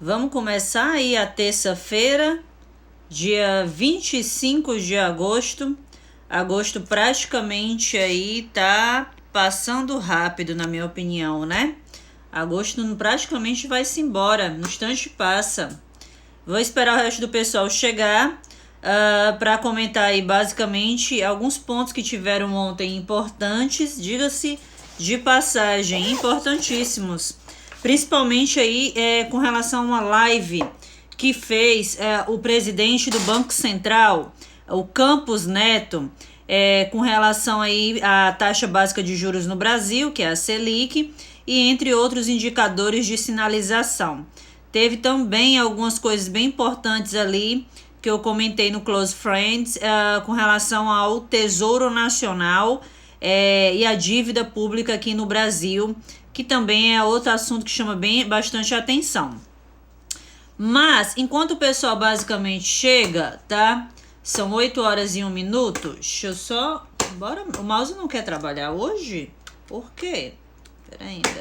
Vamos começar aí a terça-feira, dia 25 de agosto. Agosto praticamente aí tá passando rápido, na minha opinião, né? Agosto praticamente vai-se embora, no instante passa. Vou esperar o resto do pessoal chegar para comentar aí basicamente alguns pontos que tiveram ontem importantes, diga-se de passagem, importantíssimos. Principalmente aí com relação a uma live que fez o presidente do Banco Central, o Campos Neto, com relação aí à taxa básica de juros no Brasil, que é a Selic, e entre outros indicadores de sinalização. Teve também algumas coisas bem importantes ali que eu comentei no Close Friends com relação ao Tesouro Nacional e a dívida pública aqui no Brasil, que também é outro assunto que chama bastante atenção. Mas, enquanto o pessoal basicamente chega, tá? São 8 horas e 1 minuto. Deixa eu só... Bora, o mouse não quer trabalhar hoje? Por quê? Pera ainda.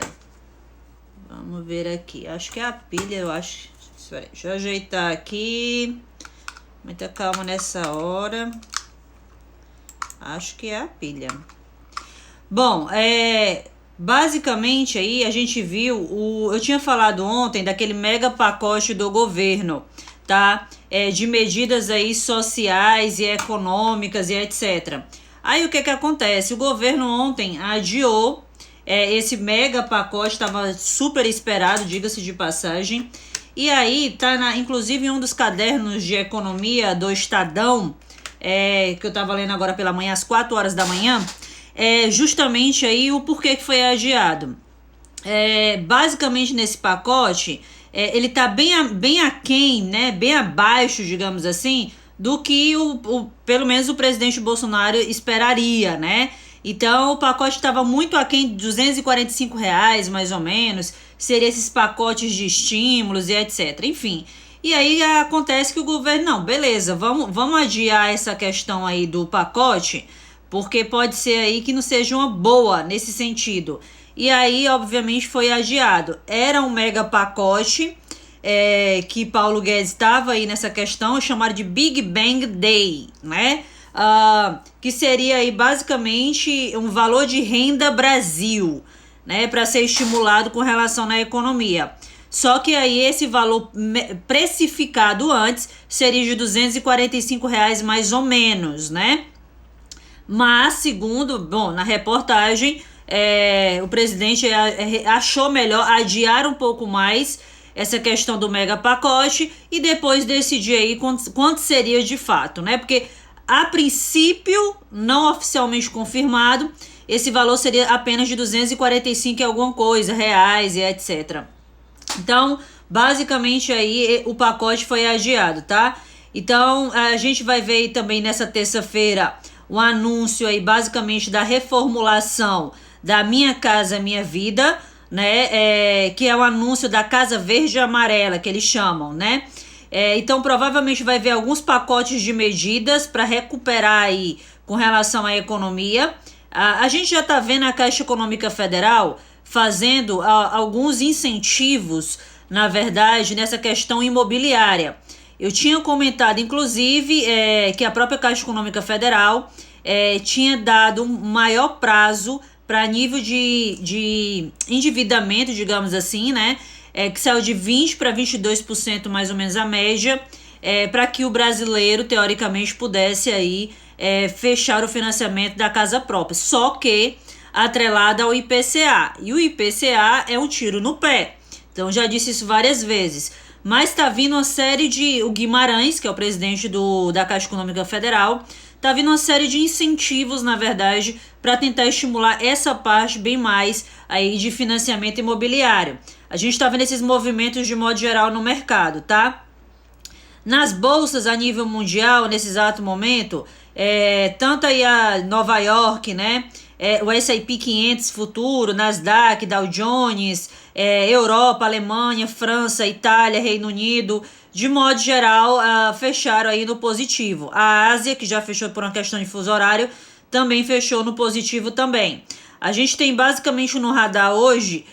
Vamos ver aqui. Acho que é a pilha, eu acho. Deixa eu ajeitar aqui. Muita calma nessa hora. Acho que é a pilha. Bom, basicamente aí a gente viu, eu tinha falado ontem daquele mega pacote do governo, tá? De medidas aí sociais e econômicas e etc. Aí o que acontece? O governo ontem adiou esse mega pacote, estava super esperado, diga-se de passagem. E aí tá inclusive em um dos cadernos de economia do Estadão, que eu estava lendo agora pela manhã, às 4 horas da manhã, justamente aí o porquê que foi adiado. Basicamente nesse pacote, ele tá bem aquém, né, bem abaixo, digamos assim, do que pelo menos o presidente Bolsonaro esperaria, né? Então o pacote estava muito aquém de R$245, mais ou menos, seria esses pacotes de estímulos e etc. Enfim, e aí acontece que o governo, não, beleza, vamos adiar essa questão aí do pacote, porque pode ser aí que não seja uma boa nesse sentido. E aí, obviamente, foi adiado. Era um mega pacote que Paulo Guedes estava aí nessa questão, chamaram de Big Bang Day, né? Que seria aí basicamente um valor de renda Brasil, né? Para ser estimulado com relação na economia. Só que aí esse valor precificado antes seria de R$245 mais ou menos, né? Mas, segundo, na reportagem, o presidente achou melhor adiar um pouco mais essa questão do mega pacote e depois decidir aí quanto seria de fato, né? Porque, a princípio, não oficialmente confirmado, esse valor seria apenas de 245 e alguma coisa, reais e etc. Então, basicamente aí o pacote foi adiado, tá? Então, a gente vai ver aí também nessa terça-feira o anúncio aí basicamente da reformulação da Minha Casa Minha Vida, né? Que é o anúncio da Casa Verde e Amarela, que eles chamam, né? Então provavelmente vai ver alguns pacotes de medidas para recuperar aí com relação à economia. A gente já está vendo a Caixa Econômica Federal fazendo alguns incentivos, na verdade, nessa questão imobiliária. Eu tinha comentado, inclusive, que a própria Caixa Econômica Federal tinha dado um maior prazo para nível de endividamento, digamos assim, né? Que saiu de 20% para 22% mais ou menos a média, para que o brasileiro, teoricamente, pudesse aí fechar o financiamento da casa própria. Só que atrelada ao IPCA. E o IPCA é um tiro no pé. Então, já disse isso várias vezes. Mas está vindo uma série o Guimarães, que é o presidente da Caixa Econômica Federal, está vindo uma série de incentivos, na verdade, para tentar estimular essa parte bem mais aí de financiamento imobiliário. A gente está vendo esses movimentos de modo geral no mercado, tá? Nas bolsas a nível mundial, nesse exato momento, tanto aí a Nova York, né? O S&P 500 futuro, Nasdaq, Dow Jones, Europa, Alemanha, França, Itália, Reino Unido, de modo geral, fecharam aí no positivo. A Ásia, que já fechou por uma questão de fuso horário, também fechou no positivo também. A gente tem basicamente no radar hoje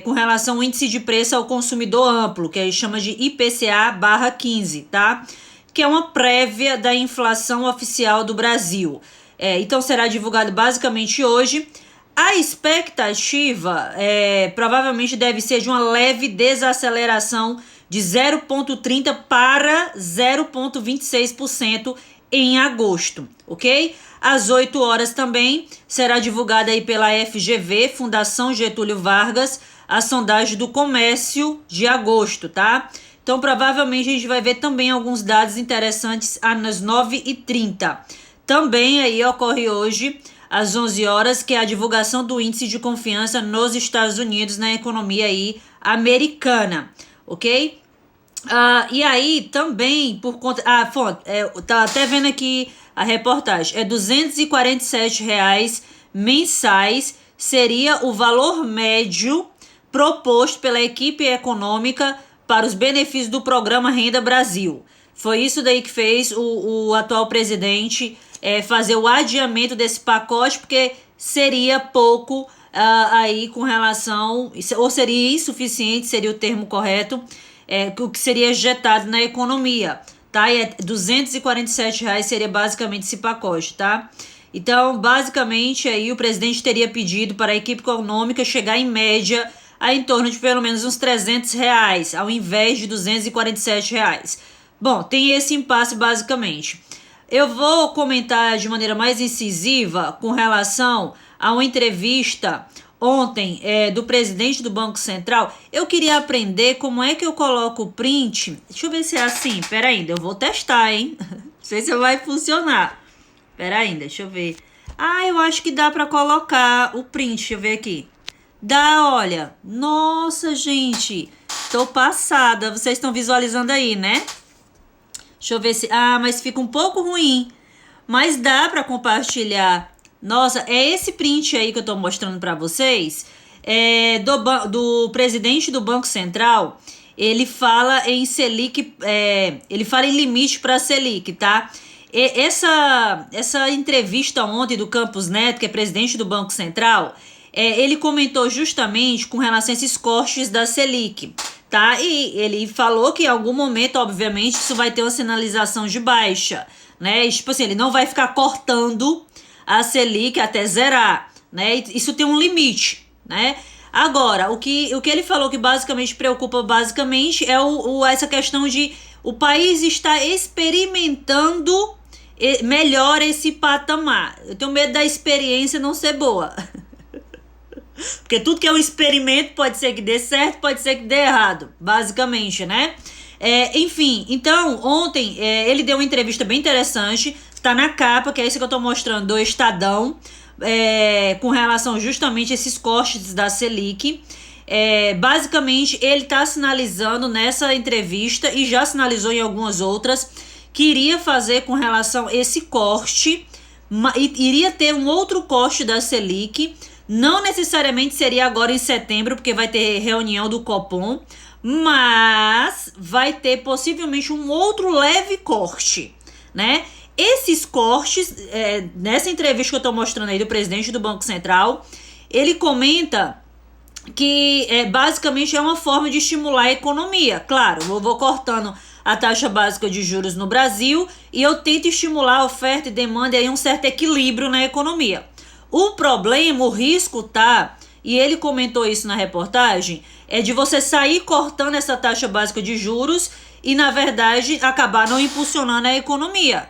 com relação ao índice de preço ao consumidor amplo, que a gente chama de IPCA/15, tá? Que é uma prévia da inflação oficial do Brasil. Então será divulgado basicamente hoje. A expectativa provavelmente deve ser de uma leve desaceleração de 0,30% para 0,26% em agosto, ok? Às 8 horas também será divulgada aí pela FGV, Fundação Getúlio Vargas, a sondagem do comércio de agosto, tá? Então provavelmente a gente vai ver também alguns dados interessantes às 9h30. Também aí ocorre hoje às 11 horas, que é a divulgação do índice de confiança nos Estados Unidos na economia aí americana, ok? E aí também por conta... fonte, tá até vendo aqui a reportagem, R$ 247 mensais seria o valor médio proposto pela equipe econômica para os benefícios do programa Renda Brasil. Foi isso daí que fez o atual presidente fazer o adiamento desse pacote, porque seria pouco aí com relação, ou seria insuficiente, seria o termo correto, o que seria injetado na economia, tá? E R$ 247 seria basicamente esse pacote, tá? Então, basicamente, aí o presidente teria pedido para a equipe econômica chegar em média a em torno de pelo menos uns R$ 300, ao invés de R$ 247. Bom, tem esse impasse basicamente. Eu vou comentar de maneira mais incisiva com relação a uma entrevista ontem do presidente do Banco Central. Eu queria aprender como é que eu coloco o print. Deixa eu ver se é assim. Pera ainda, eu vou testar, hein? Não sei se vai funcionar. Pera ainda, deixa eu ver. Eu acho que dá pra colocar o print. Deixa eu ver aqui. Dá, olha. Nossa, gente. Tô passada. Vocês estão visualizando aí, né? Deixa eu ver se... mas fica um pouco ruim. Mas dá pra compartilhar. Nossa, é esse print aí que eu tô mostrando pra vocês. Do presidente do Banco Central. Ele fala em Selic... ele fala em limite pra Selic, tá? Essa entrevista ontem do Campos Neto, que é presidente do Banco Central... ele comentou justamente com relação a esses cortes da Selic, tá? E ele falou que em algum momento, obviamente, isso vai ter uma sinalização de baixa, né? E, tipo assim, ele não vai ficar cortando a Selic até zerar, né? Isso tem um limite, né? Agora, o que ele falou que basicamente preocupa é essa questão de o país estar experimentando melhor esse patamar. Eu tenho medo da experiência não ser boa. Porque tudo que é um experimento pode ser que dê certo, pode ser que dê errado, basicamente, né? Enfim, então, ontem ele deu uma entrevista bem interessante, tá na capa, que é isso que eu tô mostrando, do Estadão, com relação justamente a esses cortes da Selic. Basicamente, ele tá sinalizando nessa entrevista, e já sinalizou em algumas outras, que iria fazer com relação a esse corte, iria ter um outro corte da Selic. Não necessariamente seria agora em setembro, porque vai ter reunião do Copom, mas vai ter possivelmente um outro leve corte, né? Esses cortes, nessa entrevista que eu estou mostrando aí do presidente do Banco Central, ele comenta que basicamente é uma forma de estimular a economia. Claro, eu vou cortando a taxa básica de juros no Brasil e eu tento estimular a oferta e demanda e aí um certo equilíbrio na economia. O problema, o risco tá, e ele comentou isso na reportagem, é de você sair cortando essa taxa básica de juros e, na verdade, acabar não impulsionando a economia,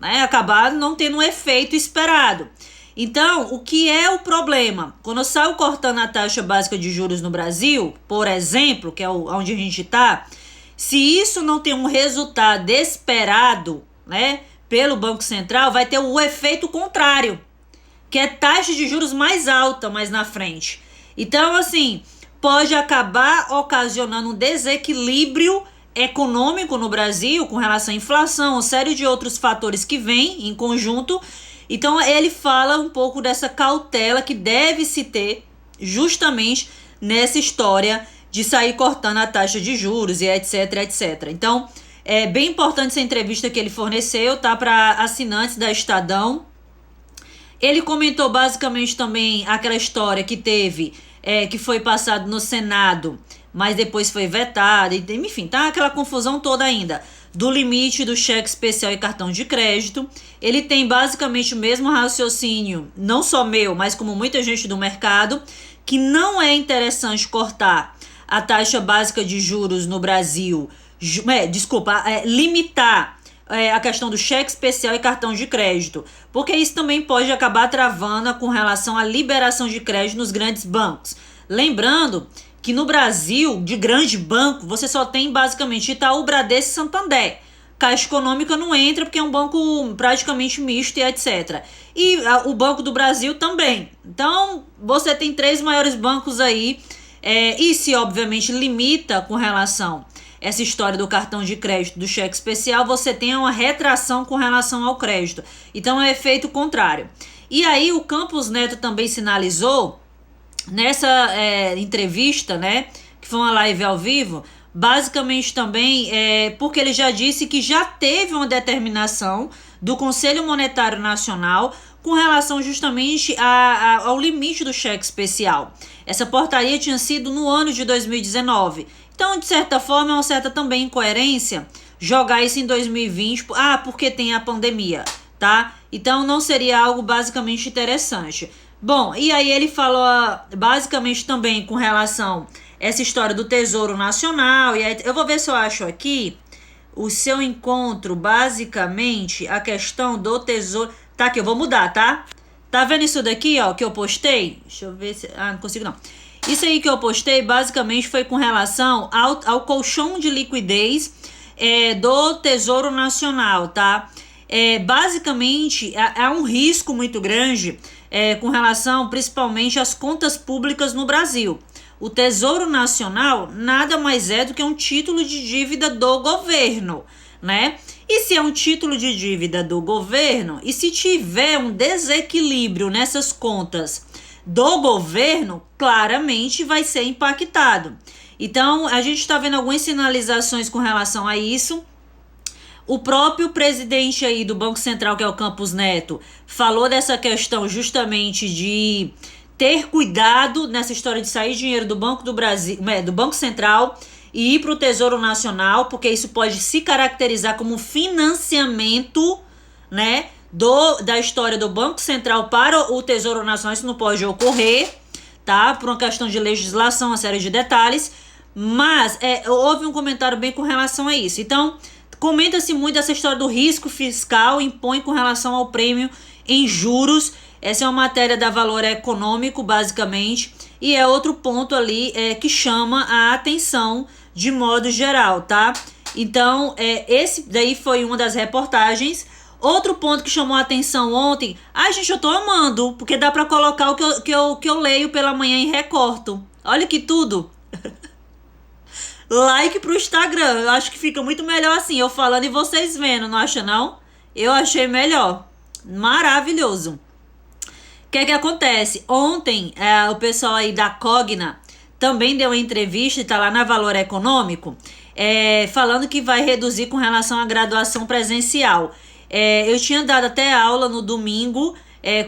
né? Acabar não tendo um efeito esperado. Então, o que é o problema? Quando eu saio cortando a taxa básica de juros no Brasil, por exemplo, que é onde a gente está, se isso não tem um resultado esperado, né, pelo Banco Central, vai ter o efeito contrário, que é taxa de juros mais alta mais na frente. Então, assim, pode acabar ocasionando um desequilíbrio econômico no Brasil com relação à inflação, uma série de outros fatores que vêm em conjunto. Então, ele fala um pouco dessa cautela que deve se ter justamente nessa história de sair cortando a taxa de juros e etc, etc. Então, é bem importante essa entrevista que ele forneceu, tá? Para assinantes da Estadão. Ele comentou basicamente também aquela história que teve que foi passado no Senado, mas depois foi vetado, enfim, tá aquela confusão toda ainda, do limite do cheque especial e cartão de crédito. Ele tem basicamente o mesmo raciocínio, não só meu, mas como muita gente do mercado, que não é interessante cortar a taxa básica de juros no Brasil, limitar a questão do cheque especial e cartão de crédito, porque isso também pode acabar travando com relação à liberação de crédito nos grandes bancos. Lembrando que no Brasil, de grande banco, você só tem basicamente Itaú, Bradesco e Santander. Caixa Econômica não entra porque é um banco praticamente misto e etc. E o Banco do Brasil também. Então, você tem 3 maiores bancos aí, e se obviamente limita com relação a essa história do cartão de crédito, do cheque especial, você tem uma retração com relação ao crédito. Então, é efeito contrário. E aí, o Campos Neto também sinalizou, nessa entrevista, né, que foi uma live ao vivo, basicamente também porque ele já disse que já teve uma determinação do Conselho Monetário Nacional com relação justamente ao limite do cheque especial. Essa portaria tinha sido no ano de 2019. Então, de certa forma, é uma certa também incoerência jogar isso em 2020, porque tem a pandemia, tá? Então, não seria algo basicamente interessante. Bom, e aí ele falou basicamente também com relação a essa história do Tesouro Nacional, e aí, eu vou ver se eu acho aqui o seu encontro, basicamente, a questão do Tesouro. Tá aqui, eu vou mudar, tá? Tá vendo isso daqui, ó, que eu postei? Deixa eu ver se... não consigo não. Isso aí que eu postei, basicamente, foi com relação ao colchão de liquidez do Tesouro Nacional, tá? Basicamente, há um risco muito grande com relação, principalmente, às contas públicas no Brasil. O Tesouro Nacional nada mais é do que um título de dívida do governo, né? E se é um título de dívida do governo, e se tiver um desequilíbrio nessas contas do governo, claramente vai ser impactado. Então, a gente está vendo algumas sinalizações com relação a isso. O próprio presidente aí do Banco Central, que é o Campos Neto, falou dessa questão justamente de ter cuidado nessa história de sair dinheiro do Banco do Brasil, do Banco Central, e ir para o Tesouro Nacional, porque isso pode se caracterizar como financiamento, né, da história do Banco Central para o Tesouro Nacional. Isso não pode ocorrer, tá? Por uma questão de legislação, uma série de detalhes. Mas houve um comentário bem com relação a isso. Então, comenta-se muito essa história do risco fiscal, impõe com relação ao prêmio em juros. Essa é uma matéria da Valor Econômico, basicamente, e é outro ponto ali que chama a atenção de modo geral, tá? Então, esse daí foi uma das reportagens. Outro ponto que chamou a atenção ontem, gente, eu tô amando, porque dá pra colocar o que eu leio pela manhã e recorto. Olha que tudo! Like pro Instagram, eu acho que fica muito melhor assim, eu falando e vocês vendo, não acha não? Eu achei melhor. Maravilhoso. O que acontece? Ontem, o pessoal aí da Cogna também deu uma entrevista, e tá lá na Valor Econômico, falando que vai reduzir com relação à graduação presencial. Eu tinha dado até aula no domingo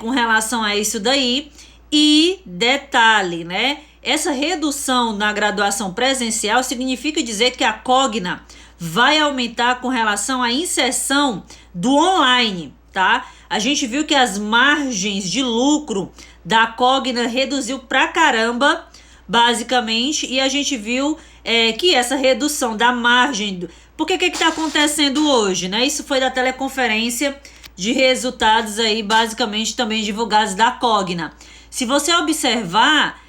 com relação a isso daí, e detalhe, né? Essa redução na graduação presencial significa dizer que a Cogna vai aumentar com relação à inserção do online, tá? A gente viu que as margens de lucro da Cogna reduziu pra caramba, basicamente, e a gente viu que essa redução da margem... Porque o que está acontecendo hoje, né? Isso foi da teleconferência de resultados aí, basicamente, também divulgados da Cogna. Se você observar,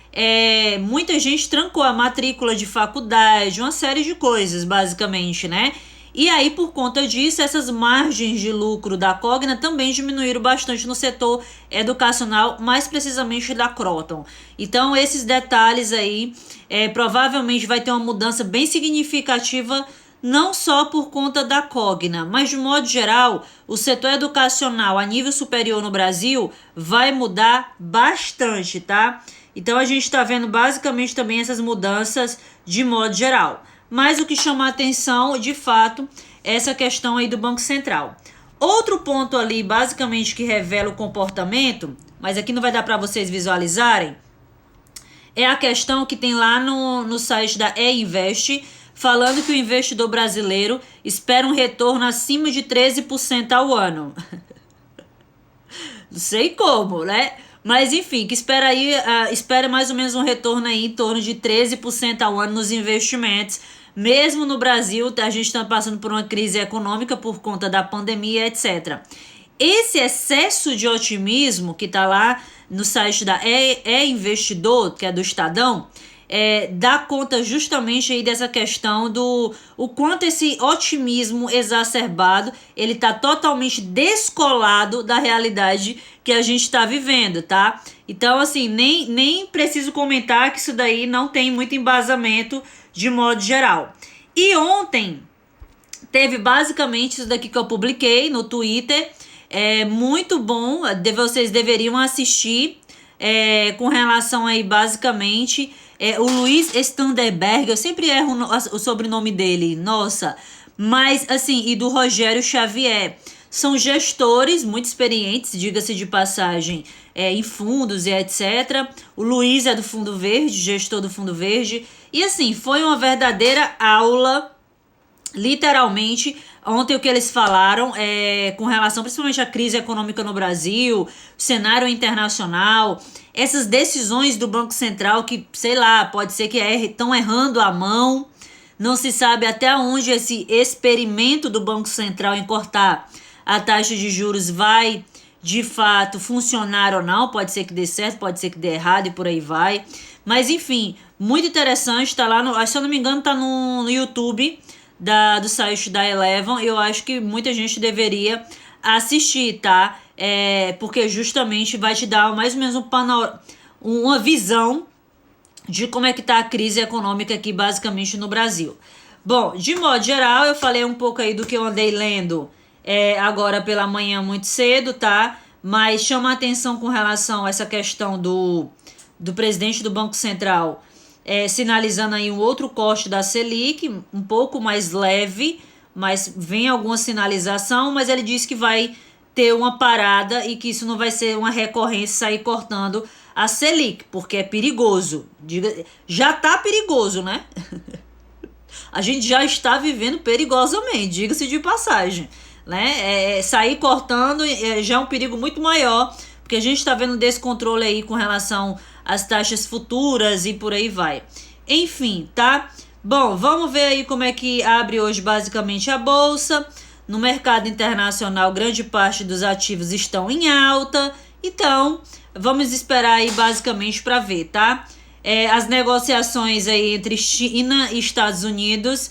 muita gente trancou a matrícula de faculdade, uma série de coisas, basicamente, né? E aí, por conta disso, essas margens de lucro da Cogna também diminuíram bastante no setor educacional, mais precisamente da Croton. Então, esses detalhes aí, provavelmente vai ter uma mudança bem significativa, não só por conta da Cogna, mas de modo geral, o setor educacional a nível superior no Brasil vai mudar bastante, tá? Então, a gente está vendo basicamente também essas mudanças de modo geral. Mas o que chama a atenção, de fato, é essa questão aí do Banco Central. Outro ponto ali, basicamente, que revela o comportamento, mas aqui não vai dar para vocês visualizarem, é a questão que tem lá no site da E-Invest, falando que o investidor brasileiro espera um retorno acima de 13% ao ano. Não sei como, né? Mas enfim, que espera aí, espera mais ou menos um retorno aí em torno de 13% ao ano nos investimentos. Mesmo no Brasil, a gente está passando por uma crise econômica por conta da pandemia, etc. Esse excesso de otimismo que está lá no site da E-Investidor, que é do Estadão, dá conta justamente aí dessa questão do o quanto esse otimismo exacerbado ele tá totalmente descolado da realidade que a gente está vivendo, tá? Então, assim, nem preciso comentar que isso daí não tem muito embasamento de modo geral. E ontem teve basicamente isso daqui que eu publiquei no Twitter, muito bom, vocês deveriam assistir, com relação aí basicamente o Luiz Standerberg, eu sempre erro o sobrenome dele, nossa, mas assim, e do Rogério Xavier. São gestores muito experientes, diga-se de passagem, em fundos e etc. O Luiz é do Fundo Verde, gestor do Fundo Verde. E assim, foi uma verdadeira aula, literalmente, ontem o que eles falaram com relação principalmente à crise econômica no Brasil, cenário internacional, essas decisões do Banco Central que, sei lá, pode ser que estão errando a mão, não se sabe até onde esse experimento do Banco Central em cortar a taxa de juros vai, de fato, funcionar ou não, pode ser que dê certo, pode ser que dê errado e por aí vai, mas enfim, muito interessante, tá lá, se eu não me engano, tá no YouTube do site da Eleven, eu acho que muita gente deveria assistir, tá? Porque justamente vai te dar mais ou menos uma visão de como é que tá a crise econômica aqui basicamente no Brasil. Bom, de modo geral, eu falei um pouco aí do que eu andei lendo agora pela manhã muito cedo, tá? Mas chama a atenção com relação a essa questão do presidente do Banco Central sinalizando aí um outro corte da Selic, um pouco mais leve, mas vem alguma sinalização, mas ele diz que vai ter uma parada e que isso não vai ser uma recorrência sair cortando a Selic, porque é perigoso. Já tá perigoso, né? A gente já está vivendo perigosamente, diga-se de passagem, né? Sair cortando já é um perigo muito maior, porque a gente está vendo descontrole aí com relação às taxas futuras e por aí vai. Enfim, tá? Bom, vamos ver aí como é que abre hoje basicamente a bolsa. No mercado internacional, grande parte dos ativos estão em alta. Então, vamos esperar aí basicamente para ver, tá? As negociações aí entre China e Estados Unidos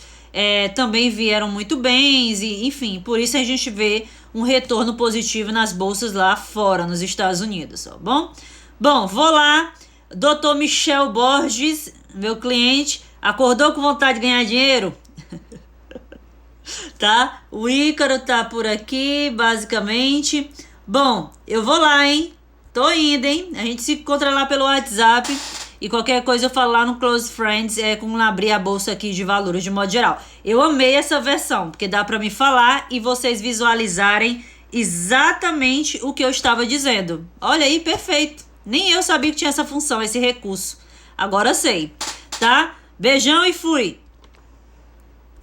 também vieram muito bem, e, enfim, por isso a gente vê um retorno positivo nas bolsas lá fora, nos Estados Unidos, tá bom? Bom, vou lá, Dr. Michel Borges, meu cliente, acordou com vontade de ganhar dinheiro? Tá? O Ícaro tá por aqui, basicamente. Bom, eu vou lá, hein? Tô indo, hein? A gente se encontra lá pelo WhatsApp. E qualquer coisa eu falo lá no Close Friends, como abrir a bolsa aqui de valores de modo geral. Eu amei essa versão, porque dá pra me falar e vocês visualizarem exatamente o que eu estava dizendo. Olha aí, perfeito. Nem eu sabia que tinha essa função, esse recurso. Agora sei, tá? Beijão e fui!